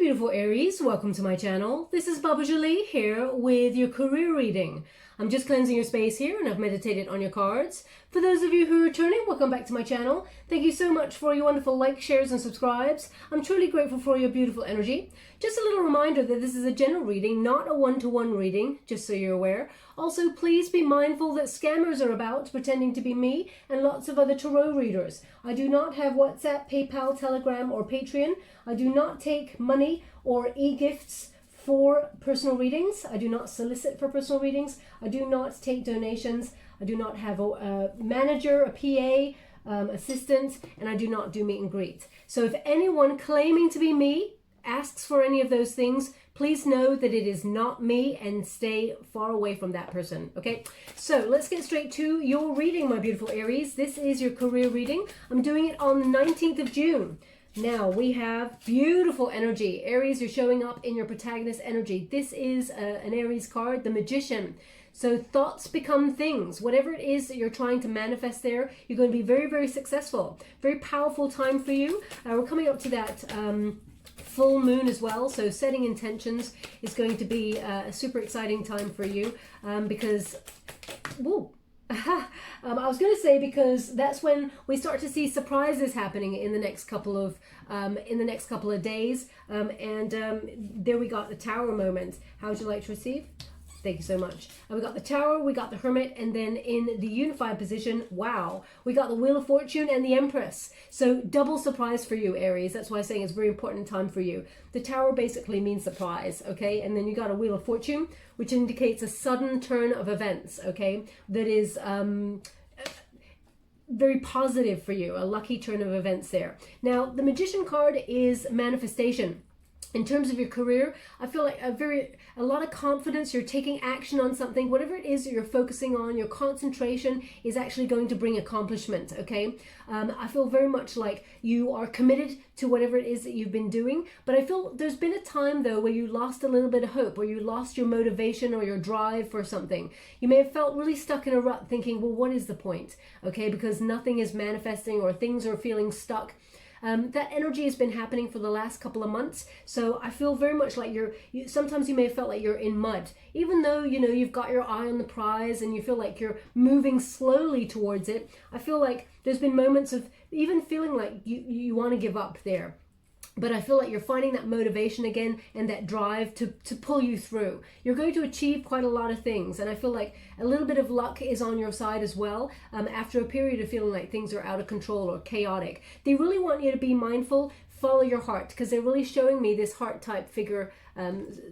beautiful Aries, welcome to my channel. This is Baba Jolie here with your career reading. I'm just cleansing your space here and I've meditated on your cards. For those of you who are returning, welcome back to my channel. Thank you so much for your wonderful likes, shares and subscribes. I'm truly grateful for your beautiful energy. Just a little reminder that this is a general reading, not a one-to-one reading, just so you're aware. Also, please be mindful that scammers are about pretending to be me and lots of other tarot readers. I do not have WhatsApp, PayPal, Telegram or Patreon. I do not take money or e-gifts for personal readings. I do not solicit for personal readings. I do not take donations. I do not have a manager, a PA, assistant, and I do not do meet and greet. So if anyone claiming to be me asks for any of those things, please know that it is not me and stay far away from that person, okay? So let's get straight to your reading, my beautiful Aries. This is your career reading. I'm doing it on the 19th of June. Now we have beautiful energy. Aries, you're showing up in your protagonist energy. This is an Aries card, the Magician. So thoughts become things. Whatever it is that you're trying to manifest there, you're going to be very, very successful. Very powerful time for you. We're coming up to that full moon as well. So setting intentions is going to be a super exciting time for you because, whoa. I was going to say because that's when we start to see surprises happening in the next couple of days. There we got the Tower moment. How would you like to receive? Thank you so much. We got the Tower, we got the Hermit, and then in the unified position, wow, we got the Wheel of Fortune and the Empress. So double surprise for you, Aries. That's why I'm saying it's a very important time for you. The Tower basically means surprise, okay? And then you got a Wheel of Fortune, which indicates a sudden turn of events, okay? That is very positive for you, a lucky turn of events there. Now, the Magician card is manifestation. In terms of your career, I feel like a lot of confidence. You're taking action on something. Whatever it is that you're focusing on, your concentration is actually going to bring accomplishment, okay? I feel very much like you are committed to whatever it is that you've been doing. But I feel there's been a time, though, where you lost a little bit of hope, where you lost your motivation or your drive for something. You may have felt really stuck in a rut thinking, well, what is the point, okay? Because nothing is manifesting or things are feeling stuck. That energy has been happening for the last couple of months. So I feel very much like sometimes you may have felt like you're in mud, even though, you know, you've got your eye on the prize and you feel like you're moving slowly towards it. I feel like there's been moments of even feeling like you want to give up there. But I feel like you're finding that motivation again and that drive to pull you through. You're going to achieve quite a lot of things. And I feel like a little bit of luck is on your side as well. After a period of feeling like things are out of control or chaotic. They really want you to be mindful, follow your heart, because they're really showing me this heart type figure,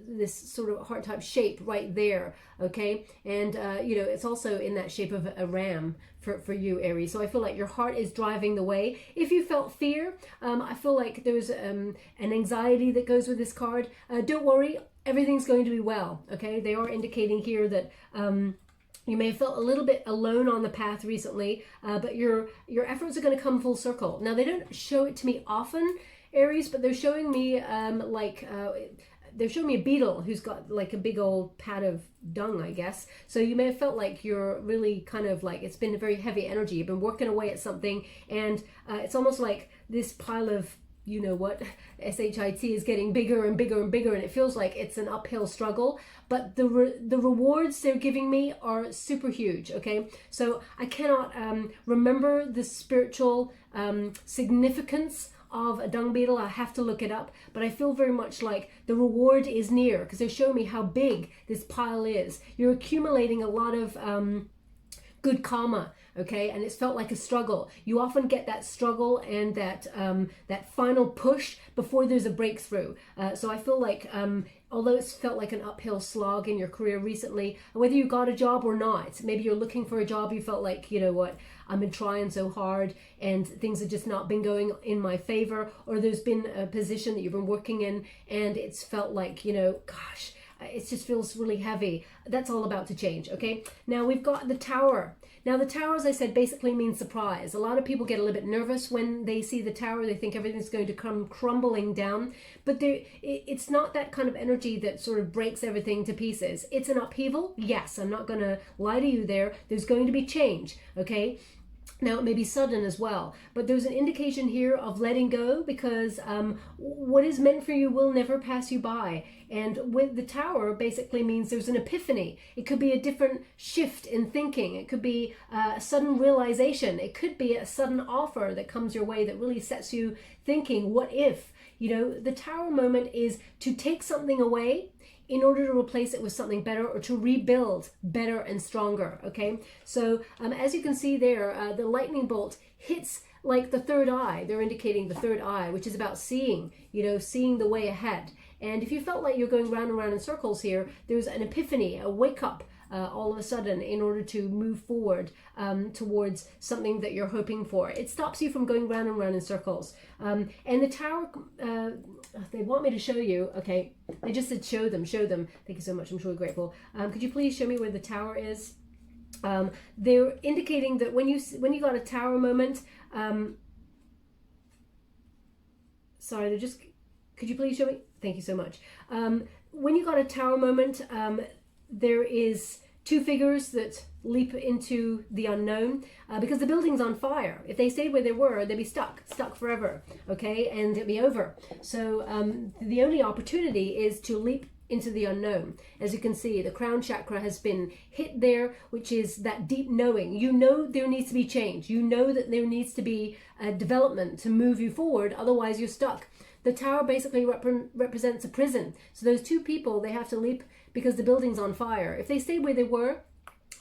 this sort of heart type shape right there, okay? And, you know, it's also in that shape of a ram for you, Aries. So I feel like your heart is driving the way. If you felt fear, I feel like there's an anxiety that goes with this card. Don't worry, everything's going to be well, okay? They are indicating here that you may have felt a little bit alone on the path recently, but your efforts are going to come full circle. Now, they don't show it to me often, Aries, but they're showing me they're showing me a beetle who's got like a big old pad of dung, I guess. So you may have felt like you're really kind of like, it's been a very heavy energy. You've been working away at something and it's almost like this pile of, you know what, SHIT is getting bigger and bigger and bigger, and it feels like it's an uphill struggle, but the rewards they're giving me are super huge, okay? So I cannot remember the spiritual significance of a dung beetle. I have to look it up, but I feel very much like the reward is near because they're showing me how big this pile is. You're accumulating a lot of good karma, okay? And it's felt like a struggle. You often get that struggle and that final push before there's a breakthrough. So I feel like although it's felt like an uphill slog in your career recently, whether you got a job or not, maybe you're looking for a job, you felt like, you know what, I've been trying so hard and things have just not been going in my favor, or there's been a position that you've been working in and it's felt like, you know, gosh, it just feels really heavy. That's all about to change, okay? Now we've got the Tower. Now the Tower, as I said, basically means surprise. A lot of people get a little bit nervous when they see the Tower. They think everything's going to come crumbling down. But it's not that kind of energy that sort of breaks everything to pieces. It's an upheaval. Yes, I'm not going to lie to you there. There's going to be change, okay? Now, it may be sudden as well, but there's an indication here of letting go, because what is meant for you will never pass you by. And with the Tower basically means there's an epiphany. It could be a different shift in thinking. It could be a sudden realization. It could be a sudden offer that comes your way that really sets you thinking, what if? You know, the Tower moment is to take something away in order to replace it with something better, or to rebuild better and stronger. Okay, so as you can see there, the lightning bolt hits like the third eye. They're indicating the third eye, which is about seeing, you know, seeing the way ahead. And if you felt like you're going round and round in circles here, there's an epiphany, a wake up all of a sudden, in order to move forward towards something that you're hoping for. It stops you from going round and round in circles. And the Tower, they want me to show you. Okay, they just said show them, show them. Thank you so much, I'm truly grateful. Could you please show me where the Tower is? They're indicating that when you got a Tower moment, sorry, they're just, could you please show me? Thank you so much. When you got a Tower moment, there is two figures that leap into the unknown, because the building's on fire. If they stayed where they were, they'd be stuck forever, okay, and it'd be over. So the only opportunity is to leap into the unknown. As you can see, the crown chakra has been hit there, which is that deep knowing. You know there needs to be change. You know that there needs to be a development to move you forward, otherwise you're stuck. The Tower basically represents a prison. So those two people, they have to leap because the building's on fire. If they stayed where they were,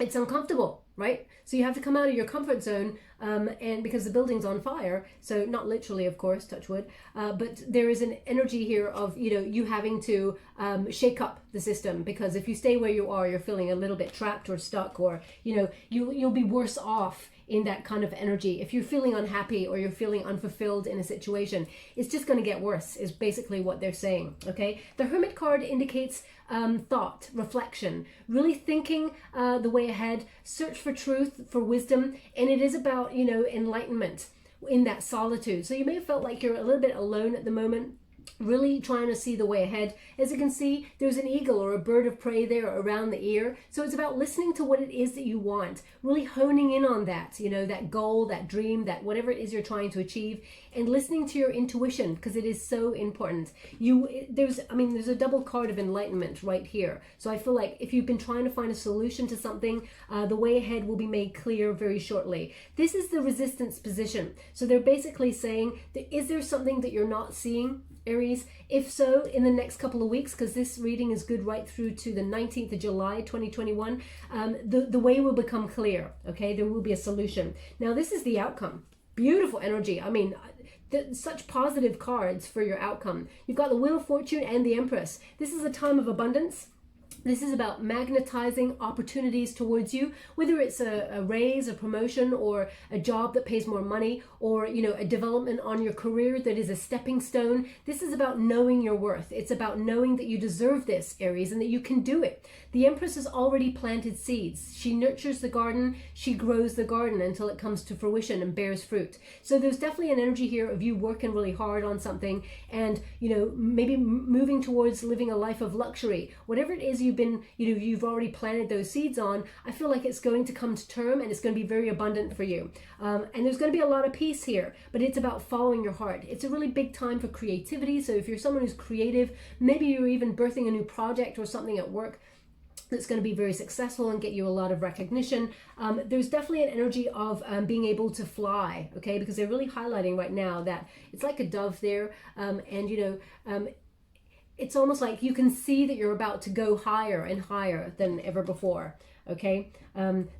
it's uncomfortable, right? So you have to come out of your comfort zone, and because the building's on fire, so not literally, of course, touch wood, but there is an energy here of, you know, you having to shake up the system, because if you stay where you are, you're feeling a little bit trapped or stuck, or, you know, you'll be worse off in that kind of energy. If you're feeling unhappy or you're feeling unfulfilled in a situation, it's just going to get worse, is basically what they're saying. Okay, the Hermit card indicates thought, reflection, really thinking the way ahead, search for truth, for wisdom, and it is about, you know, enlightenment in that solitude. So you may have felt like you're a little bit alone at the moment, really trying to see the way ahead. As you can see, there's an eagle or a bird of prey there around the ear. So it's about listening to what it is that you want, really honing in on that, you know, that goal, that dream, that whatever it is you're trying to achieve, and listening to your intuition, because it is so important. There's a double card of enlightenment right here. So I feel like if you've been trying to find a solution to something, the way ahead will be made clear very shortly. This is the resistance position. So they're basically saying that, is there something that you're not seeing, Aries? If so, in the next couple of weeks, because this reading is good right through to the 19th of July 2021, the way will become clear. Okay, there will be a solution. Now this is the outcome. Beautiful energy. I mean, such positive cards for your outcome. You've got the Wheel of Fortune and the Empress. This is a time of abundance. This is about magnetizing opportunities towards you, whether it's a raise, a promotion, or a job that pays more money, or, you know, a development on your career that is a stepping stone. This is about knowing your worth. It's about knowing that you deserve this, Aries, and that you can do it. The Empress has already planted seeds. She nurtures the garden. She grows the garden until it comes to fruition and bears fruit. So there's definitely an energy here of you working really hard on something, and, you know, maybe moving towards living a life of luxury. Whatever it is you've already planted those seeds on, I feel like it's going to come to term, and it's going to be very abundant for you. And there's going to be a lot of peace here, but it's about following your heart. It's a really big time for creativity. So if you're someone who's creative, maybe you're even birthing a new project or something at work that's going to be very successful and get you a lot of recognition. There's definitely an energy of being able to fly, okay, because they're really highlighting right now that it's like a dove there, and, you know, it's almost like you can see that you're about to go higher and higher than ever before. Okay,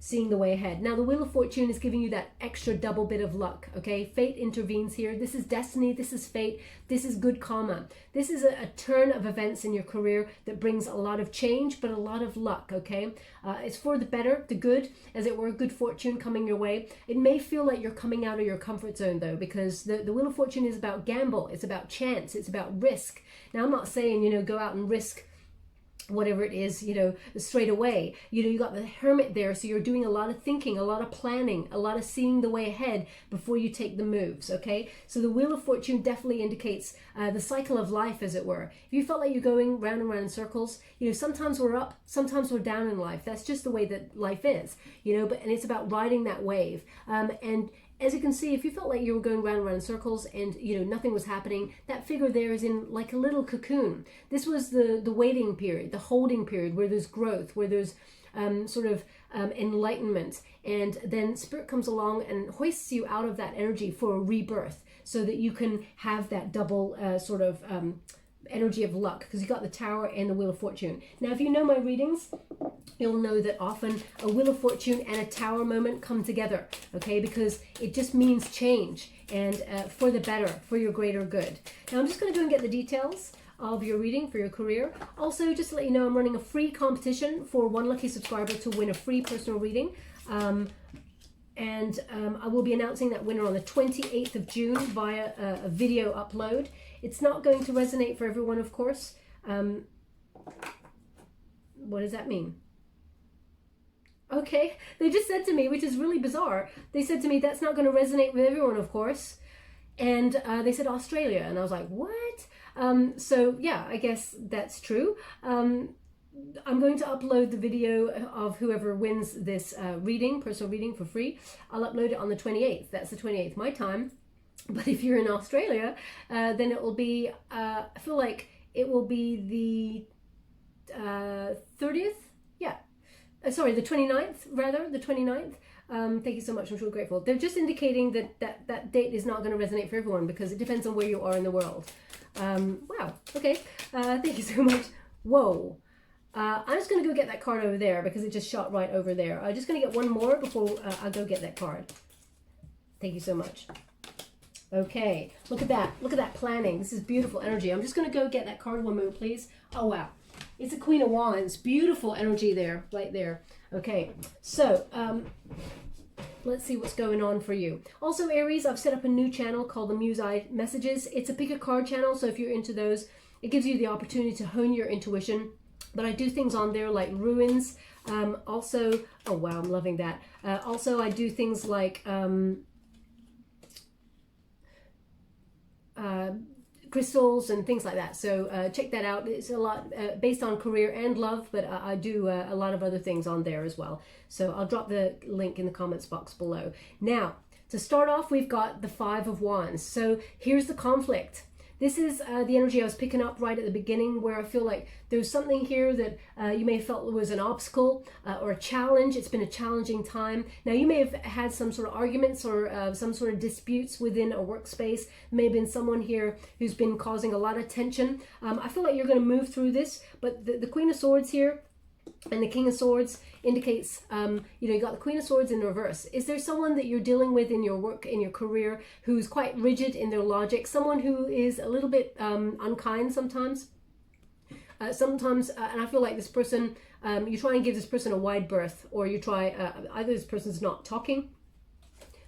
seeing the way ahead. Now the Wheel of Fortune is giving you that extra double bit of luck. Okay, fate intervenes here. This is destiny, this is fate, this is good karma. This is a turn of events in your career that brings a lot of change, but a lot of luck. Okay, it's for the better, the good, as it were, good fortune coming your way. It may feel like you're coming out of your comfort zone though, because the Wheel of Fortune is about gamble, it's about chance, it's about risk. Now I'm not saying, you know, go out and risk whatever it is, you know, straight away. You know, you got the Hermit there, so you're doing a lot of thinking, a lot of planning, a lot of seeing the way ahead before you take the moves, okay? So the Wheel of Fortune definitely indicates the cycle of life, as it were. If you felt like you're going round and round in circles, you know, sometimes we're up, sometimes we're down in life. That's just the way that life is, you know, and it's about riding that wave. And as you can see, if you felt like you were going round and round in circles and, you know, nothing was happening, that figure there is in like a little cocoon. This was the waiting period, the holding period, where there's growth, where there's enlightenment. And then Spirit comes along and hoists you out of that energy for a rebirth so that you can have that double energy of luck, because you got the Tower and the Wheel of Fortune. Now, if you know my readings, you'll know that often a Wheel of Fortune and a Tower moment come together, okay, because it just means change and for the better, for your greater good. Now, I'm just going to go and get the details of your reading for your career. Also, just to let you know, I'm running a free competition for one lucky subscriber to win a free personal reading. I will be announcing that winner on the 28th of June via a video upload. It's not going to resonate for everyone, of course. What does that mean? Okay, they just said to me, which is really bizarre, they said to me, that's not going to resonate with everyone, of course. And they said Australia, and I was like, what? So yeah, I guess that's true. I'm going to upload the video of whoever wins this personal reading for free. I'll upload it on the 28th. That's the 28th my time. But if you're in Australia, then it will be, I feel like it will be the 30th. Yeah. Sorry, the 29th, rather, the 29th. Thank you so much. I'm sure grateful. They're just indicating that date is not going to resonate for everyone because it depends on where you are in the world. Wow. Okay. Thank you so much. Whoa. I'm just going to go get that card over there because it just shot right over there. I'm just going to get one more before I go get that card. Thank you so much. Okay. Look at that. Look at that planning. This is beautiful energy. I'm just going to go get that card one moment, please. Oh, wow. It's a Queen of Wands. Beautiful energy there, right there. Okay. So, let's see what's going on for you. Also, Aries, I've set up a new channel called the Muse Eye Messages. It's a pick a card channel, so if you're into those, it gives you the opportunity to hone your intuition. But I do things on there like ruins. Also, oh wow, I'm loving that. Also, I do things like crystals and things like that. So check that out. It's a lot based on career and love, but I do a lot of other things on there as well. So I'll drop the link in the comments box below. Now, to start off, we've got the Five of Wands. So here's the conflict. This is the energy I was picking up right at the beginning, where I feel like there's something here that you may have felt was an obstacle or a challenge. It's been a challenging time. Now, you may have had some sort of arguments or some sort of disputes within a workspace. There may have been someone here who's been causing a lot of tension. I feel like you're going to move through this, but the Queen of Swords here and the King of Swords indicates, you got the Queen of Swords in reverse. Is there someone that you're dealing with in your work, in your career, who's quite rigid in their logic? Someone who is a little bit unkind sometimes? And I feel like this person, you try and give this person a wide berth, or you try, either this person's not talking.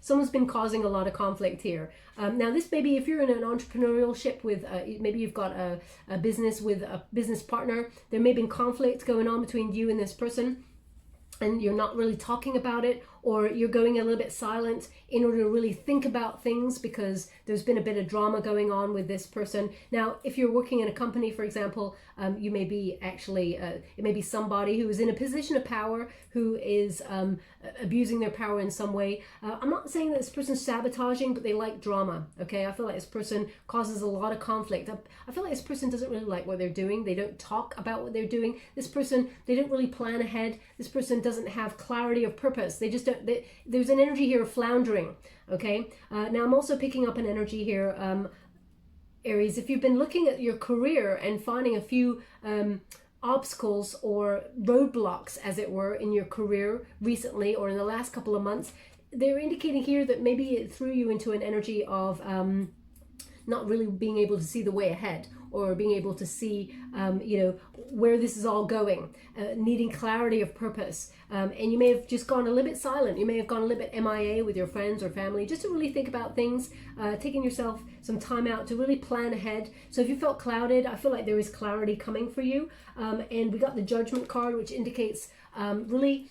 Someone's been causing a lot of conflict here. Now, this maybe if you're in an entrepreneurship with, maybe you've got a business with a business partner, there may have been conflict going on between you and this person, and you're not really talking about it, or you're going a little bit silent in order to really think about things because there's been a bit of drama going on with this person. Now, if you're working in a company, for example, you may be actually, it may be somebody who is in a position of power who is abusing their power in some way. I'm not saying that this person's sabotaging, but they like drama, okay? I feel like this person causes a lot of conflict. I feel like this person doesn't really like what they're doing. They don't talk about what they're doing. This person, they don't really plan ahead. This person doesn't have clarity of purpose. They just don't, there's an energy here of floundering, okay? Now, I'm also picking up an energy here, Aries. If you've been looking at your career and finding a few obstacles or roadblocks, as it were, in your career recently or in the last couple of months, they're indicating here that maybe it threw you into an energy of not really being able to see the way ahead, or being able to see, you know, where this is all going, needing clarity of purpose. And you may have just gone a little bit silent. You may have gone a little bit MIA with your friends or family, just to really think about things, taking yourself some time out to really plan ahead. So if you felt clouded, I feel like there is clarity coming for you. And we got the Judgment card, which indicates really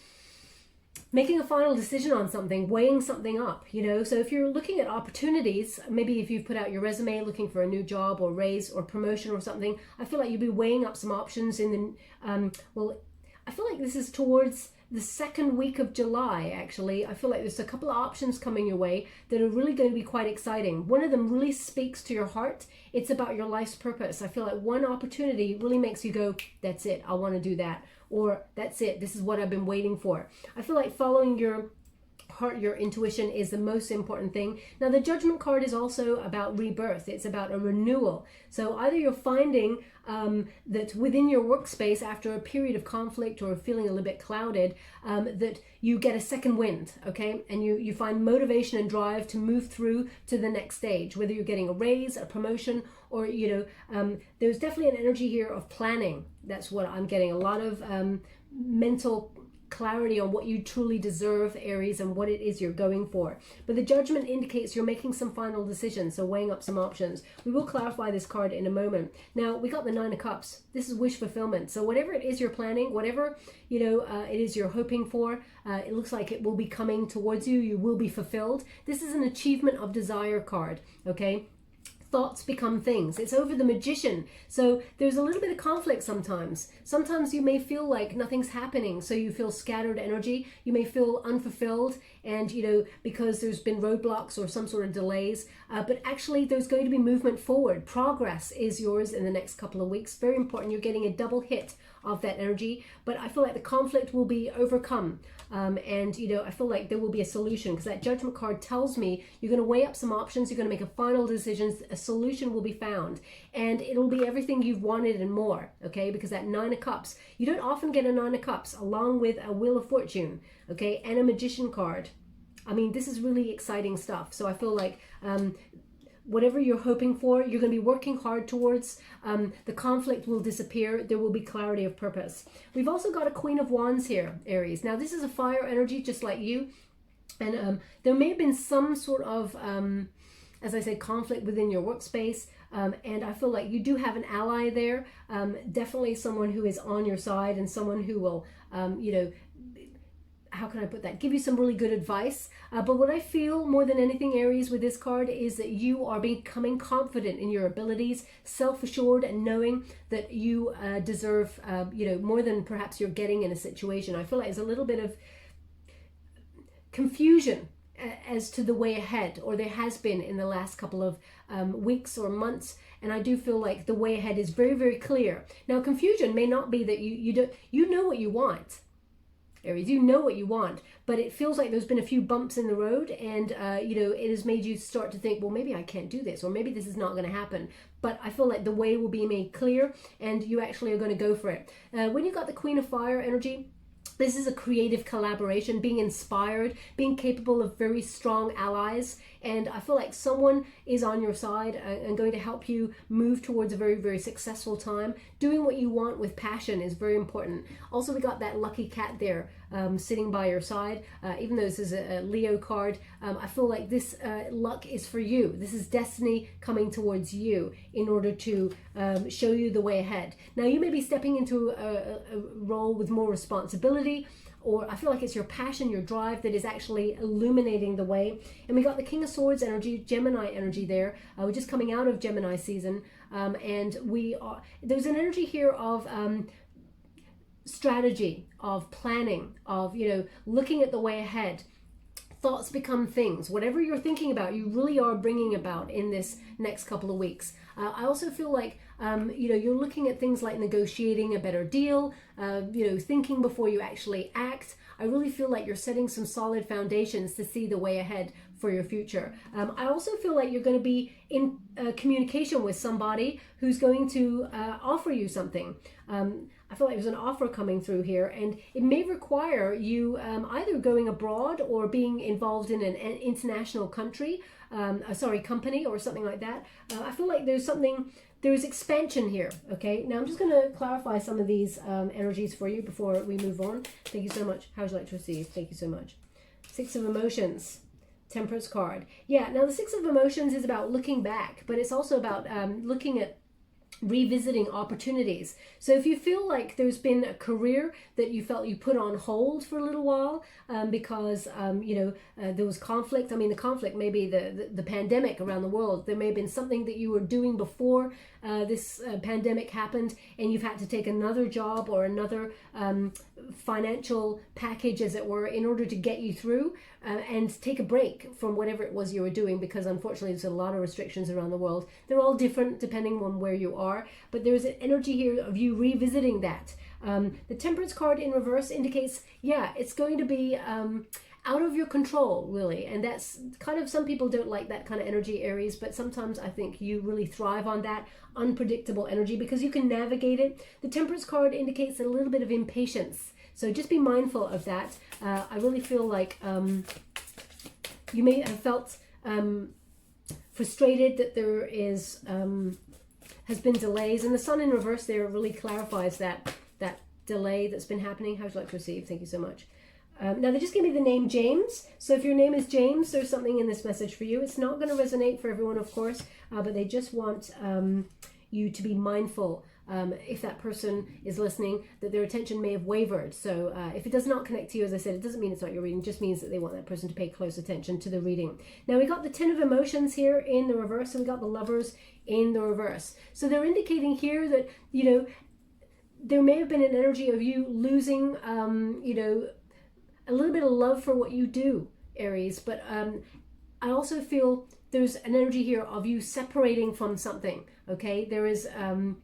making a final decision on something, weighing something up, you know. So if you're looking at opportunities, maybe if you've put out your resume looking for a new job or raise or promotion or something, I feel like you'll be weighing up some options in the, well, I feel like this is towards the second week of July, actually. I feel like there's a couple of options coming your way that are really going to be quite exciting. One of them really speaks to your heart. It's about your life's purpose. I feel like one opportunity really makes you go, that's it, I want to do that. Or that's it, this is what I've been waiting for. I feel like following your heart, your intuition is the most important thing. Now the Judgment card is also about rebirth. It's about a renewal. So either you're finding that within your workspace, after a period of conflict or feeling a little bit clouded, that you get a second wind, okay? And you find motivation and drive to move through to the next stage, whether you're getting a raise, a promotion, or, you know, there's definitely an energy here of planning. That's what I'm getting. A lot of mental clarity on what you truly deserve, Aries, and what it is you're going for. But the Judgment indicates you're making some final decisions, so weighing up some options. We will clarify this card in a moment. Now, we got the Nine of Cups. This is wish fulfillment. So whatever it is you're planning, whatever, you know, it is you're hoping for, it looks like it will be coming towards you. You will be fulfilled. This is an achievement of desire card, okay? Thoughts become things. It's over the Magician. So there's a little bit of conflict sometimes. Sometimes you may feel like nothing's happening, so you feel scattered energy. You may feel unfulfilled, and, you know, because there's been roadblocks or some sort of delays. But actually there's going to be movement forward. Progress is yours in the next couple of weeks. Very important. You're getting a double hit of that energy, but I feel like the conflict will be overcome. And, you know, I feel like there will be a solution, because that Judgment card tells me you're going to weigh up some options. You're going to make a final decision. A solution will be found, and it'll be everything you've wanted and more, okay? Because that Nine of Cups, you don't often get a Nine of Cups along with a Wheel of Fortune, okay, and a Magician card. I mean, this is really exciting stuff. So I feel like whatever you're hoping for, you're going to be working hard towards. The conflict will disappear. There will be clarity of purpose. We've also got a Queen of Wands here, Aries. Now, this is a fire energy, just like you. And there may have been some sort of, as I said, conflict within your workspace. And I feel like you do have an ally there. Definitely someone who is on your side, and someone who will, you know, how can I put that? Give you some really good advice. But what I feel more than anything, Aries, with this card is that you are becoming confident in your abilities, self-assured, and knowing that you deserve, you know, more than perhaps you're getting in a situation. I feel like there's a little bit of confusion as to the way ahead, or there has been in the last couple of weeks or months. And I do feel like the way ahead is very, very clear. Now, confusion may not be that you know what you want. Aries, you know what you want, but it feels like there's been a few bumps in the road, and you know, it has made you start to think, well, maybe I can't do this, or maybe this is not going to happen. But I feel like the way will be made clear, and you actually are going to go for it. When you got the Queen of Fire energy, this is a creative collaboration, being inspired, being capable of very strong allies. And I feel like someone is on your side and going to help you move towards a very, very successful time. Doing what you want with passion is very important. Also, we got that lucky cat there sitting by your side. Even though this is a Leo card, I feel like this luck is for you. This is destiny coming towards you in order to show you the way ahead. Now, you may be stepping into a role with more responsibility, or I feel like it's your passion, your drive that is actually illuminating the way. And we got the King of Swords energy, Gemini energy there. We're just coming out of Gemini season, and there's an energy here of strategy, of planning, of, you know, looking at the way ahead. Thoughts become things. Whatever you're thinking about, you really are bringing about in this next couple of weeks. I also feel like, you know, you're looking at things like negotiating a better deal, you know, thinking before you actually act. I really feel like you're setting some solid foundations to see the way ahead for your future. I also feel like you're going to be in communication with somebody who's going to offer you something. I feel like there's an offer coming through here, and it may require you either going abroad or being involved in an international company or something like that. I feel like there's something there's expansion here, okay? Now I'm just going to clarify some of these energies for you before we move on. Thank you so much. How would you like to receive? Thank you so much. Six of Emotions, Temperance card. Yeah, now the Six of Emotions is about looking back, but it's also about looking at revisiting opportunities. So if you feel like there's been a career that you felt you put on hold for a little while because there was conflict. I mean, the conflict may be the pandemic around the world. There may have been something that you were doing before this pandemic happened, and you've had to take another job or another financial package, as it were, in order to get you through and take a break from whatever it was you were doing, because unfortunately there's a lot of restrictions around the world. They're all different depending on where you are, but there's an energy here of you revisiting that. The Temperance card in reverse indicates, yeah, it's going to be out of your control, really. And that's kind of, some people don't like that kind of energy, Aries, but sometimes I think you really thrive on that unpredictable energy because you can navigate it. The Temperance card indicates a little bit of impatience. So just be mindful of that. I really feel like you may have felt frustrated that there has been delays, and the Sun in reverse there really clarifies that delay that's been happening. How would you like to receive? Thank you so much. Now they just gave me the name James, so if your name is James, there's something in this message for you. It's not going to resonate for everyone, of course, but they just want you to be mindful, if that person is listening, that their attention may have wavered. So if it does not connect to you, as I said, it doesn't mean it's not your reading, it just means that they want that person to pay close attention to the reading. Now we got the Ten of Emotions here in the reverse, and we got the Lovers in the reverse. So they're indicating here that, there may have been an energy of you losing, a little bit of love for what you do, Aries, but I also feel there's an energy here of you separating from something, okay? There's been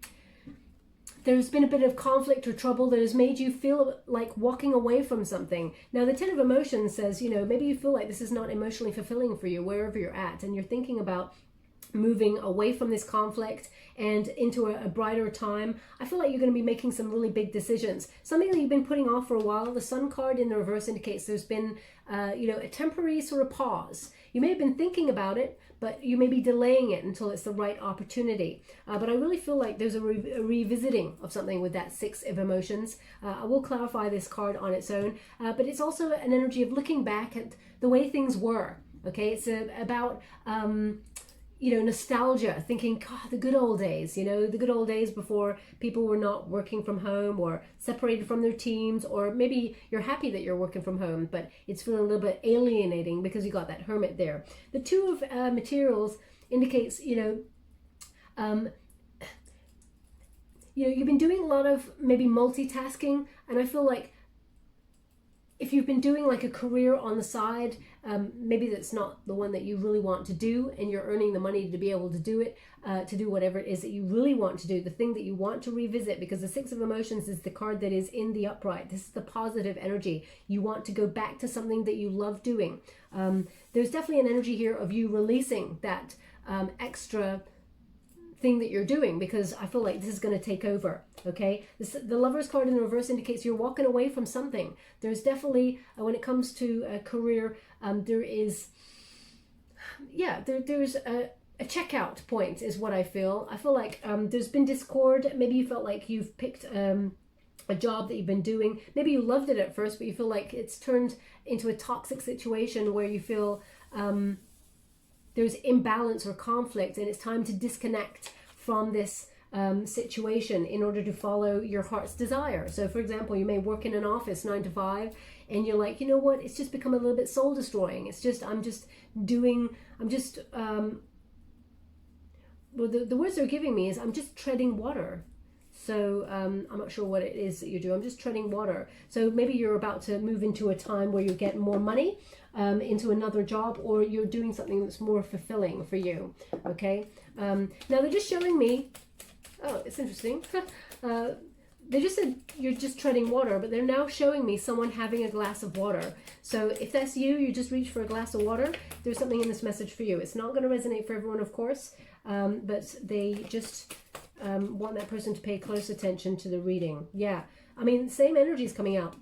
a bit of conflict or trouble that has made you feel like walking away from something. Now, the Ten of Emotions says, maybe you feel like this is not emotionally fulfilling for you wherever you're at, and you're thinking about moving away from this conflict and into a brighter time. I feel like you're going to be making some really big decisions. Something that you've been putting off for a while. The Sun card in the reverse indicates there's been, a temporary sort of pause. You may have been thinking about it, but you may be delaying it until it's the right opportunity. But I really feel like there's a revisiting of something with that Six of Emotions. I will clarify this card on its own, but it's also an energy of looking back at the way things were. Okay, it's about nostalgia, thinking, God, the good old days, the good old days before people were not working from home or separated from their teams, or maybe you're happy that you're working from home, but it's feeling a little bit alienating because you got that Hermit there. The Two of Materials indicates, you've been doing a lot of maybe multitasking, and I feel like if you've been doing like a career on the side, maybe that's not the one that you really want to do, and you're earning the money to be able to do it, to do whatever it is that you really want to do, the thing that you want to revisit, because the Six of Emotions is the card that is in the upright. This is the positive energy. You want to go back to something that you love doing. There's definitely an energy here of you releasing that extra thing that you're doing, because I feel like this is going to take over. Okay, the Lovers card in the reverse indicates you're walking away from something. There's definitely, when it comes to a career, there is, there's a checkout point is what I feel. I feel like there's been discord. Maybe you felt like you've picked a job that you've been doing. Maybe you loved it at first, but you feel like it's turned into a toxic situation where you feel there's imbalance or conflict, and it's time to disconnect from this situation in order to follow your heart's desire. So for example, you may work in an office 9 to 5, and you're like, it's just become a little bit soul destroying. It's just, the words they're giving me is I'm just treading water. So I'm not sure what it is that you do. I'm just treading water. So maybe you're about to move into a time where you get more money, into another job, or you're doing something that's more fulfilling for you. Okay. Now they're just showing me, oh, it's interesting. They just said you're just treading water, but they're now showing me someone having a glass of water. So if that's you, you just reach for a glass of water, there's something in this message for you. It's not going to resonate for everyone, of course, but they just want that person to pay close attention to the reading. Yeah, I mean, same energy is coming out.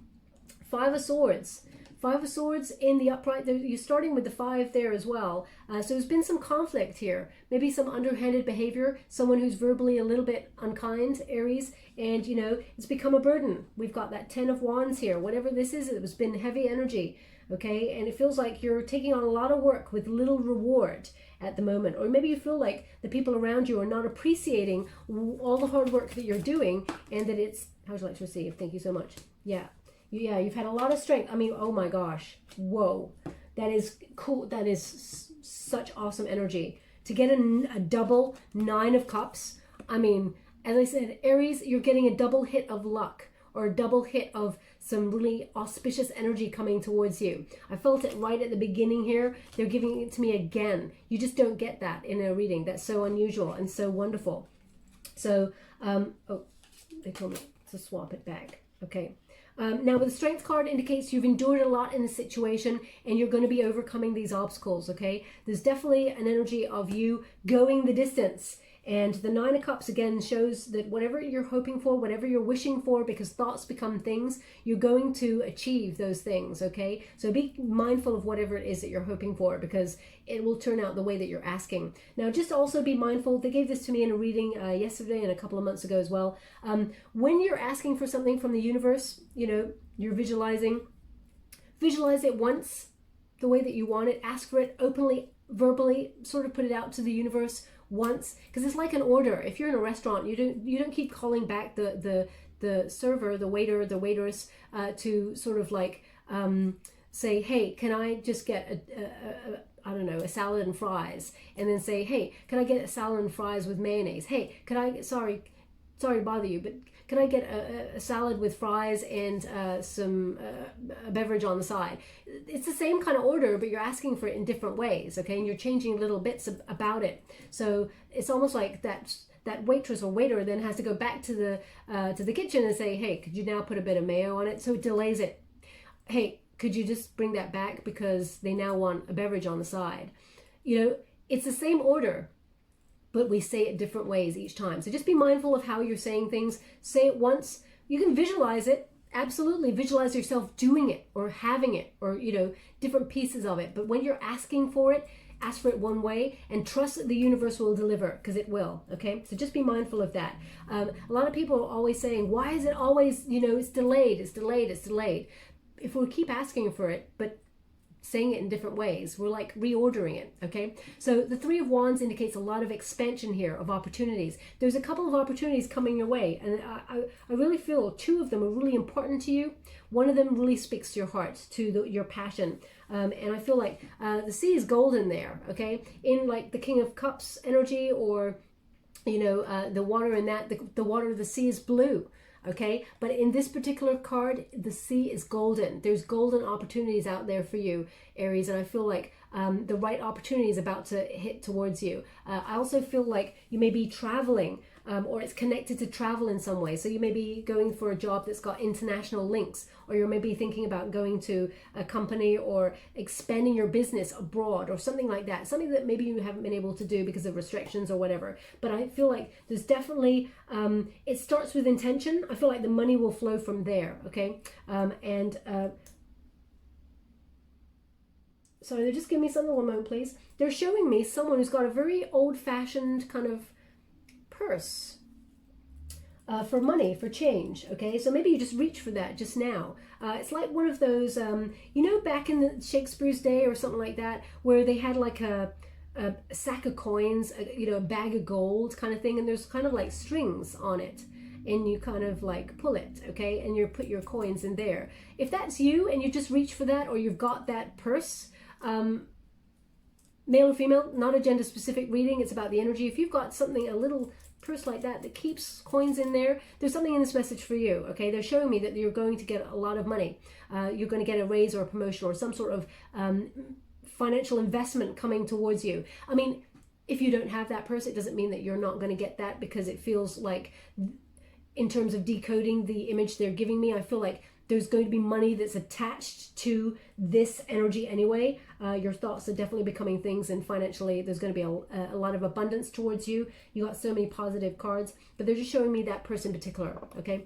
Five of Swords. Five of Swords in the upright. You're starting with the 5 there as well. So there's been some conflict here. Maybe some underhanded behavior. Someone who's verbally a little bit unkind, Aries. And, you know, it's become a burden. We've got that 10 of Wands here. Whatever this is, it has been heavy energy. Okay, and it feels like you're taking on a lot of work with little reward at the moment. Or maybe you feel like the people around you are not appreciating all the hard work that you're doing, and that it's, how would you like to receive? Thank you so much. Yeah, you've had a lot of strength. I mean, oh my gosh, whoa, that is cool. That is such awesome energy. To get a double 9 of Cups, I mean, as I said, Aries, you're getting a double hit of luck, or a double hit of some really auspicious energy coming towards you. I felt it right at the beginning here. They're giving it to me again. You just don't get that in a reading. That's so unusual and so wonderful. So, oh, they told me to swap it back. Okay. Now, with the Strength card indicates you've endured a lot in the situation and you're going to be overcoming these obstacles, okay? There's definitely an energy of you going the distance. And the 9 of Cups, again, shows that whatever you're hoping for, whatever you're wishing for, because thoughts become things, you're going to achieve those things, okay? So be mindful of whatever it is that you're hoping for, because it will turn out the way that you're asking. Now, just also be mindful, they gave this to me in a reading yesterday and a couple of months ago as well. When you're asking for something from the universe, you know, you're visualize it once, the way that you want it, ask for it openly, verbally, sort of put it out to the universe once, because it's like an order. If you're in a restaurant, you don't keep calling back the server, the waiter, the waitress, to sort of like say, hey, can I just get I don't know, a salad and fries, and then say, hey, can I get a salad and fries with mayonnaise? Hey, can I, sorry to bother you, but can I get a salad with fries and a beverage on the side? It's the same kind of order, but you're asking for it in different ways, okay? And you're changing little bits about it. So it's almost like that waitress or waiter then has to go back to the kitchen and say, hey, could you now put a bit of mayo on it? So it delays it. Hey, could you just bring that back because they now want a beverage on the side? You know, it's the same order, but we say it different ways each time. So just be mindful of how you're saying things. Say it once. You can visualize it. Absolutely visualize yourself doing it or having it, or, you know, different pieces of it. But when you're asking for it, ask for it one way and trust that the universe will deliver, because it will, okay? So just be mindful of that. A lot of people are always saying, why is it always, you know, it's delayed, it's delayed, it's delayed. If we keep asking for it, but saying it in different ways, we're like reordering it, okay? So the 3 of Wands indicates a lot of expansion here of opportunities. There's a couple of opportunities coming your way, and I really feel 2 of them are really important to you. One of them really speaks to your heart, to your passion, and I feel like the sea is golden there, okay? In like the King of Cups energy, or, you know, the water in that, the water of the sea is blue. Okay, but in this particular card, the sea is golden. There's golden opportunities out there for you, Aries, and I feel like the right opportunity is about to hit towards you. I also feel like you may be traveling, or it's connected to travel in some way. So you may be going for a job that's got international links, or you're maybe thinking about going to a company or expanding your business abroad or something like that. Something that maybe you haven't been able to do because of restrictions or whatever. But I feel like there's definitely, it starts with intention. I feel like the money will flow from there, okay? Sorry, they're just giving me something, one moment please. They're showing me someone who's got a very old-fashioned kind of purse for money, for change, okay? So maybe you just reach for that just now. It's like one of those, you know, back in the Shakespeare's day or something like that, where they had like a sack of coins, you know, a bag of gold kind of thing, and there's kind of like strings on it, and you kind of like pull it, okay? And you put your coins in there. If that's you and you just reach for that, or you've got that purse, male or female, not a gender specific reading, it's about the energy. If you've got something, a little purse like that that keeps coins in there, there's something in this message for you, okay? They're showing me that you're going to get a lot of money. You're going to get a raise or a promotion or some sort of financial investment coming towards you. I mean, if you don't have that purse, it doesn't mean that you're not going to get that, because it feels like, in terms of decoding the image they're giving me, I feel like there's going to be money that's attached to this energy anyway. Your thoughts are definitely becoming things, and financially there's going to be a lot of abundance towards you. You got so many positive cards, but they're just showing me that person in particular, okay?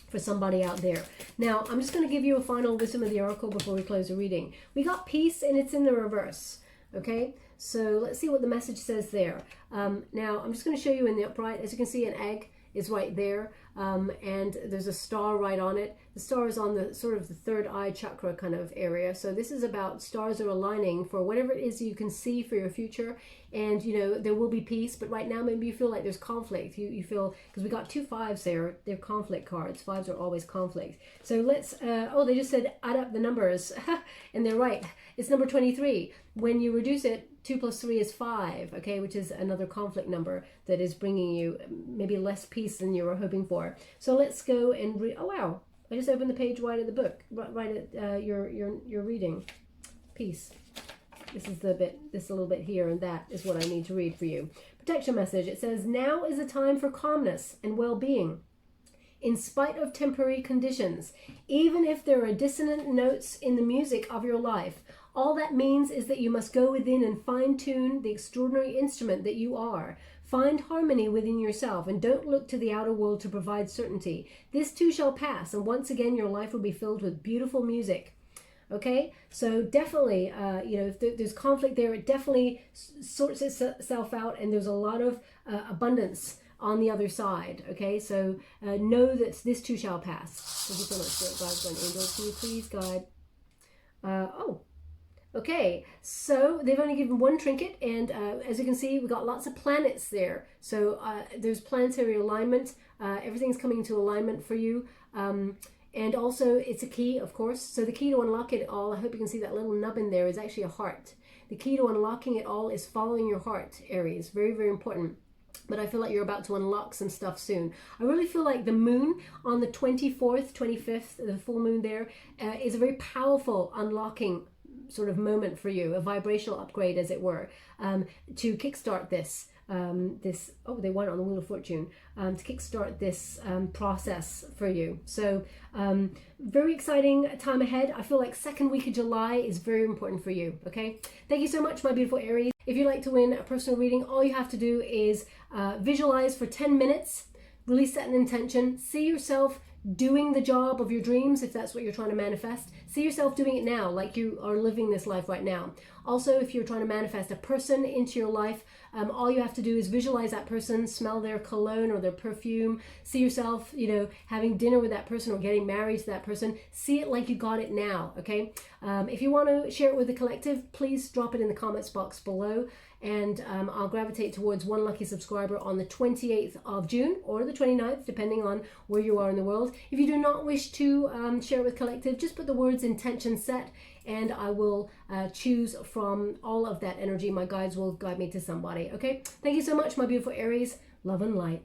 for somebody out there. Now, I'm just going to give you a final wisdom of the oracle before we close the reading. We got peace, and it's in the reverse. Okay, so let's see what the message says there. Now, I'm just going to show you in the upright. As you can see, an egg is right there, and there's a star right on it. The star is on the sort of the third eye chakra kind of area. So this is about stars are aligning for whatever it is you can see for your future. And, you know, there will be peace, but right now maybe you feel like there's conflict. You feel, because we got 2 5s there, they're conflict cards. 5s are always conflict. So let's, oh, they just said add up the numbers, and they're right. It's number 23. When you reduce it, 2 plus 3 is 5, okay, which is another conflict number that is bringing you maybe less peace than you were hoping for. So let's go and read. Oh, wow. I just opened the page right at the book, right at your reading. Peace. This is the bit, this a little bit here, and that is what I need to read for you. Protection message. It says, now is a time for calmness and well-being. In spite of temporary conditions, even if there are dissonant notes in the music of your life, all that means is that you must go within and fine-tune the extraordinary instrument that you are. Find harmony within yourself and don't look to the outer world to provide certainty. This too shall pass, and once again your life will be filled with beautiful music. Okay, so definitely, you know, if there's conflict there, it definitely sorts itself out, and there's a lot of abundance on the other side. Okay, so know that this too shall pass. Thank you so much, Spirit Guides and Angels. Can you please guide? Oh. Okay, so they've only given 1 trinket, and as you can see, we've got lots of planets there. So there's planetary alignment. Everything's coming into alignment for you. And also, it's a key, of course. So the key to unlock it all, I hope you can see that little nub in there, is actually a heart. The key to unlocking it all is following your heart, Aries. Very, very important. But I feel like you're about to unlock some stuff soon. I really feel like the moon on the 24th, 25th, the full moon there, is a very powerful unlocking sort of moment for you, a vibrational upgrade, as it were, to kickstart this. Oh, they won it on the Wheel of Fortune, to kickstart this process for you. So very exciting time ahead. I feel like second week of July is very important for you. Okay, thank you so much, my beautiful Aries. If you'd like to win a personal reading, all you have to do is visualize for 10 minutes, really set an intention, see yourself doing the job of your dreams, if that's what you're trying to manifest. See yourself doing it now, like you are living this life right now. Also, if you're trying to manifest a person into your life, all you have to do is visualize that person, smell their cologne or their perfume, see yourself, you know, having dinner with that person or getting married to that person. See it like you got it now, okay? If you want to share it with the collective, please drop it in the comments box below, and I'll gravitate towards 1 lucky subscriber on the 28th of June or the 29th, depending on where you are in the world. If you do not wish to share it with collective, just put the words intention set, and I will choose from all of that energy. My guides will guide me to somebody, okay? Thank you so much, my beautiful Aries. Love and light.